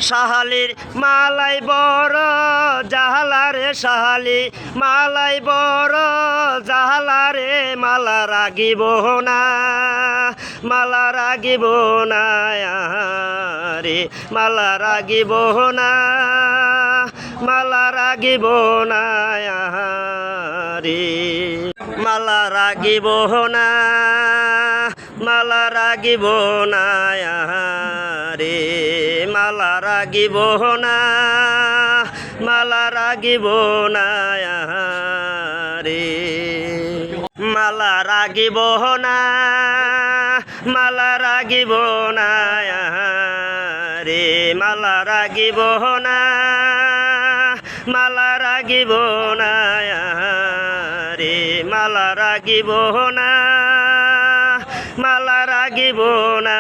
সাহালির মালাই বড় জাহালা রে সাহালি মালাই বড় জাহালা রে মালা রাগিব না মালা রাগিব না রে মালা রাগিব না মালা রাগিব না রে মালা রাগিব না মালা রাগিব না রে মালা রাগিব না মালা রাগিব না রে মালা রাগিব না মালা রাগিব না রে মালা রাগিব না মালা রাগিব না রে মালা রাগিব না মালা রাগিব না